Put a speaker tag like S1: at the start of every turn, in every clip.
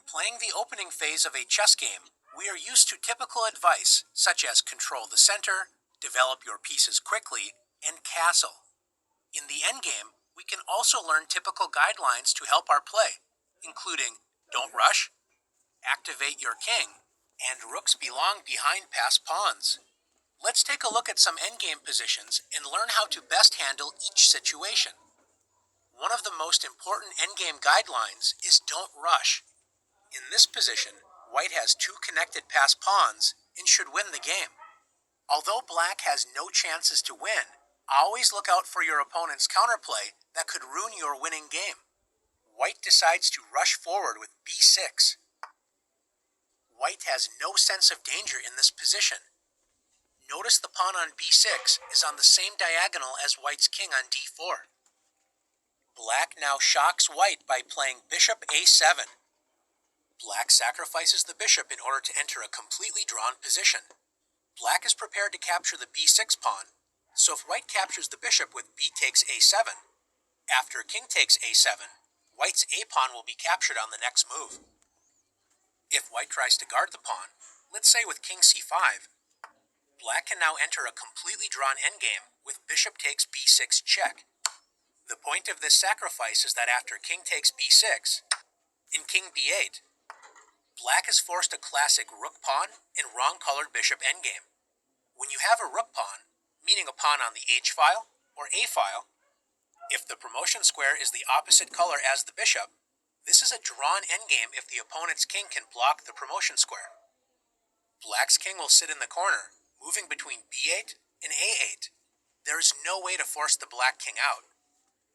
S1: Playing the opening phase of a chess game, we are used to typical advice such as control the center, develop your pieces quickly, and castle. In the endgame, we can also learn typical guidelines to help our play, including don't rush, activate your king, and rooks belong behind passed pawns. Let's take a look at some endgame positions and learn how to best handle each situation. One of the most important endgame guidelines is don't rush. In this position, white has two connected passed pawns and should win the game. Although black has no chances to win, always look out for your opponent's counterplay that could ruin your winning game. White decides to rush forward with b6. White has no sense of danger in this position. Notice the pawn on b6 is on the same diagonal as white's king on d4. Black now shocks white by playing bishop a7. Black sacrifices the bishop in order to enter a completely drawn position. Black is prepared to capture the b6 pawn, so if white captures the bishop with b takes a7, after king takes a7, white's a pawn will be captured on the next move. If white tries to guard the pawn, let's say with king c5, black can now enter a completely drawn endgame with bishop takes b6 check. The point of this sacrifice is that after king takes b6, in king b8, black is forced a classic rook pawn and wrong-colored bishop endgame. When you have a rook pawn, meaning a pawn on the h file or a file, if the promotion square is the opposite color as the bishop, this is a drawn endgame if the opponent's king can block the promotion square. Black's king will sit in the corner, moving between b8 and a8. There is no way to force the black king out.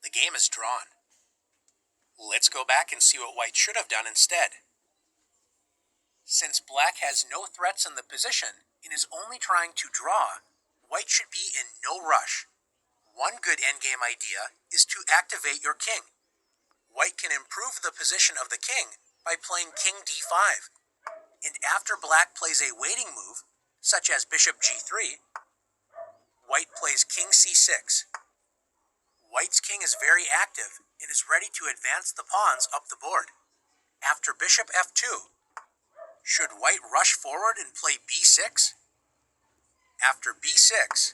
S1: The game is drawn. Let's go back and see what white should have done instead. Since black has no threats in the position and is only trying to draw, white should be in no rush. One good endgame idea is to activate your king. White can improve the position of the king by playing king d5. And after black plays a waiting move, such as bishop g3, white plays king c6. White's king is very active and is ready to advance the pawns up the board. After bishop f2, should white rush forward and play b6? After b6,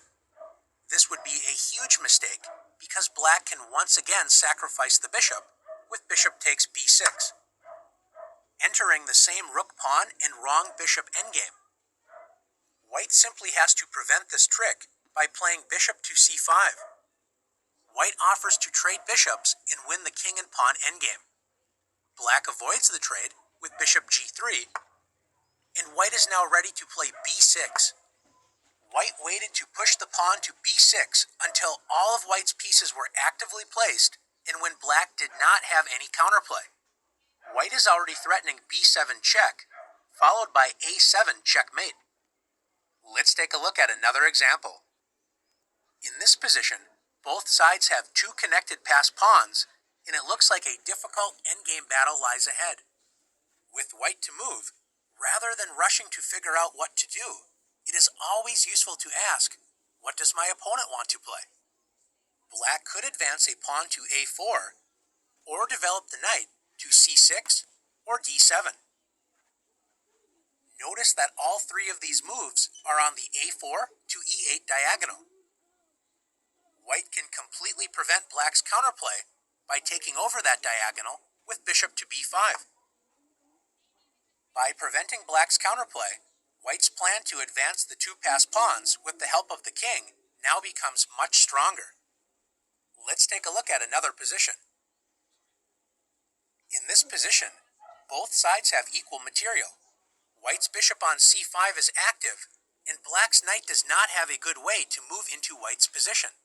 S1: this would be a huge mistake because black can once again sacrifice the bishop with bishop takes b6, entering the same rook pawn and wrong bishop endgame. White simply has to prevent this trick by playing bishop to c5. White offers to trade bishops and win the king and pawn endgame. Black avoids the trade with bishop g3, and white is now ready to play b6. White waited to push the pawn to b6 until all of white's pieces were actively placed and when black did not have any counterplay. White is already threatening b7 check, followed by a7 checkmate. Let's take a look at another example. In this position, both sides have two connected passed pawns, and it looks like a difficult endgame battle lies ahead. With white to move, rather than rushing to figure out what to do, it is always useful to ask, what does my opponent want to play? Black could advance a pawn to a4, or develop the knight to c6 or d7. Notice that all three of these moves are on the a4 to e8 diagonal. White can completely prevent black's counterplay by taking over that diagonal with bishop to b5. By preventing black's counterplay, white's plan to advance the two passed pawns with the help of the king now becomes much stronger. Let's take a look at another position. In this position, both sides have equal material. White's bishop on c5 is active, and black's knight does not have a good way to move into white's position.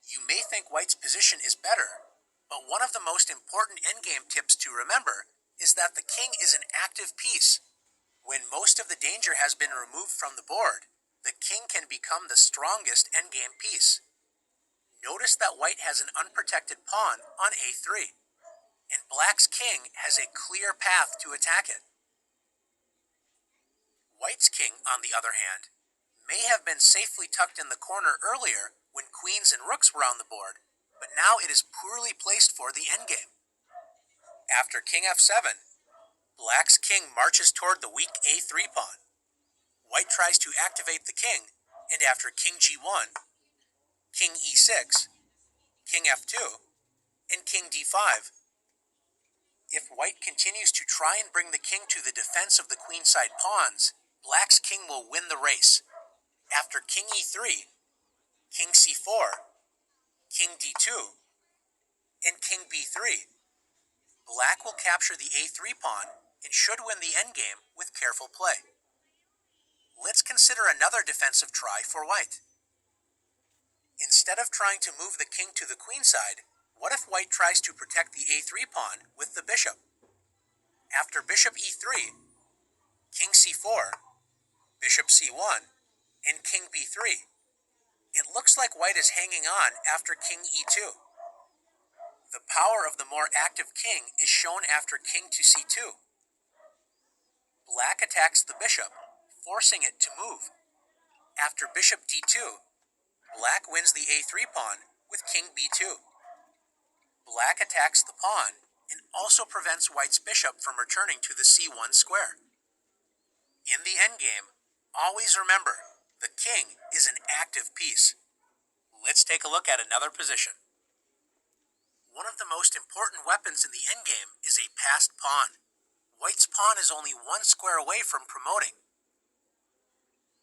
S1: You may think white's position is better, but one of the most important endgame tips to remember is that the king is an active piece. When most of the danger has been removed from the board, the king can become the strongest endgame piece. Notice that white has an unprotected pawn on a3, and black's king has a clear path to attack it. White's king, on the other hand, may have been safely tucked in the corner earlier when queens and rooks were on the board, but now it is poorly placed for the endgame. After king f7, black's king marches toward the weak a3 pawn. White tries to activate the king, and after king g1, king e6, king f2, and king d5. If white continues to try and bring the king to the defense of the queenside pawns, black's king will win the race. After king e3, king c4, king d2, and king b3, black will capture the a3 pawn and should win the endgame with careful play. Let's consider another defensive try for white. Instead of trying to move the king to the queenside, what if white tries to protect the a3 pawn with the bishop? After bishop e3, king c4, bishop c1, and king b3, it looks like white is hanging on after king e2. The power of the more active king is shown after king to c2. Black attacks the bishop, forcing it to move. After bishop d2, black wins the a3 pawn with king b2. Black attacks the pawn and also prevents white's bishop from returning to the c1 square. In the endgame, always remember, the king is an active piece. Let's take a look at another position. One of the most important weapons in the endgame is a passed pawn. White's pawn is only one square away from promoting.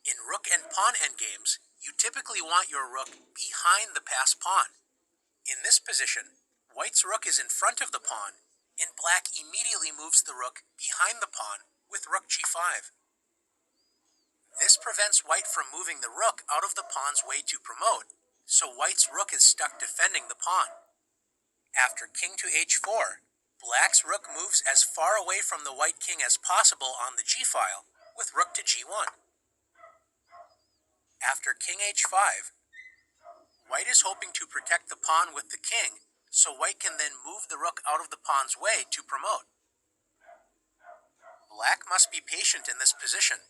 S1: In rook and pawn endgames, you typically want your rook behind the passed pawn. In this position, white's rook is in front of the pawn, and black immediately moves the rook behind the pawn with rook g5. This prevents white from moving the rook out of the pawn's way to promote, so white's rook is stuck defending the pawn. After king to h4, black's rook moves as far away from the white king as possible on the g-file with rook to g1. After king h5, white is hoping to protect the pawn with the king, so white can then move the rook out of the pawn's way to promote. Black must be patient in this position.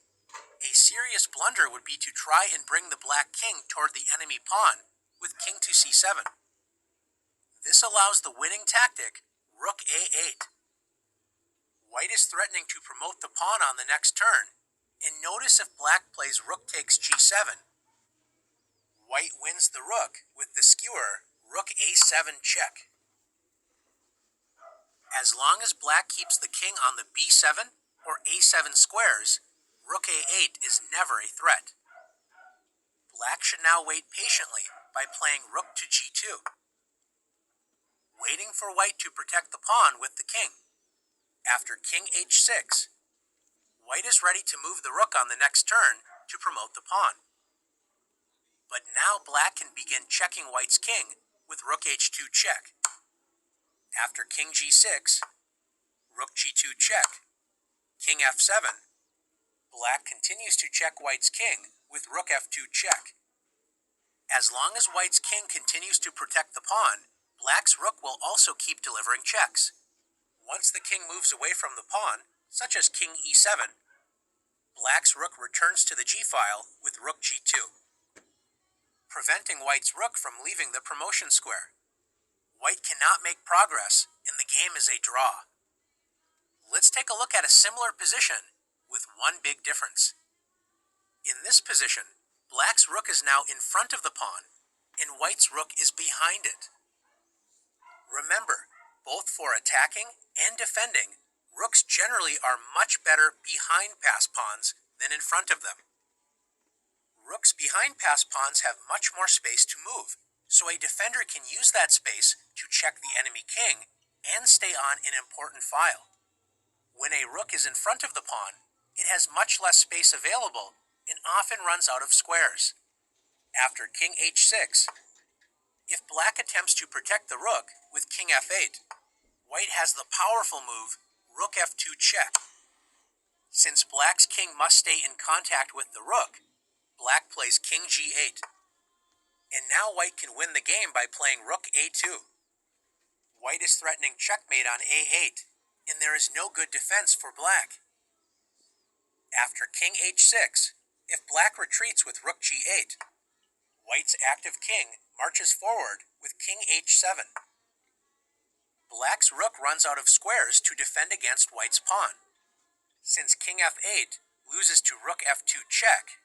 S1: A serious blunder would be to try and bring the black king toward the enemy pawn with king to c7. This allows the winning tactic, rook a8. White is threatening to promote the pawn on the next turn, and notice if black plays rook takes g7. White wins the rook with the skewer, rook a7 check. As long as black keeps the king on the b7 or a7 squares, rook a8 is never a threat. Black should now wait patiently by playing rook to g2. Waiting for white to protect the pawn with the king. After king h6, white is ready to move the rook on the next turn to promote the pawn. But now black can begin checking white's king with rook h2 check. After king g6, rook g2 check, king f7, black continues to check white's king with rook f2 check. As long as white's king continues to protect the pawn, black's rook will also keep delivering checks. Once the king moves away from the pawn, such as king e7, black's rook returns to the g-file with rook g2, preventing white's rook from leaving the promotion square. White cannot make progress, and the game is a draw. Let's take a look at a similar position with one big difference. In this position, black's rook is now in front of the pawn, and white's rook is behind it. Remember, both for attacking and defending, rooks generally are much better behind passed pawns than in front of them. Rooks behind passed pawns have much more space to move, so a defender can use that space to check the enemy king and stay on an important file. When a rook is in front of the pawn, it has much less space available and often runs out of squares. After king h6, if black attempts to protect the rook with king f8, white has the powerful move, rook f2 check. Since black's king must stay in contact with the rook, black plays king g8. And now white can win the game by playing rook a2. White is threatening checkmate on a8, and there is no good defense for black. After king h6, if black retreats with rook g8, white's active king marches forward with king h7. Black's rook runs out of squares to defend against white's pawn. Since king f8 loses to rook f2 check,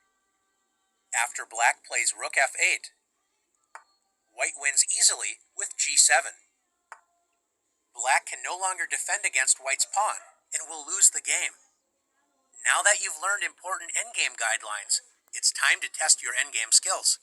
S1: after black plays rook f8, white wins easily with g7. Black can no longer defend against white's pawn and will lose the game. Now that you've learned important endgame guidelines, it's time to test your endgame skills.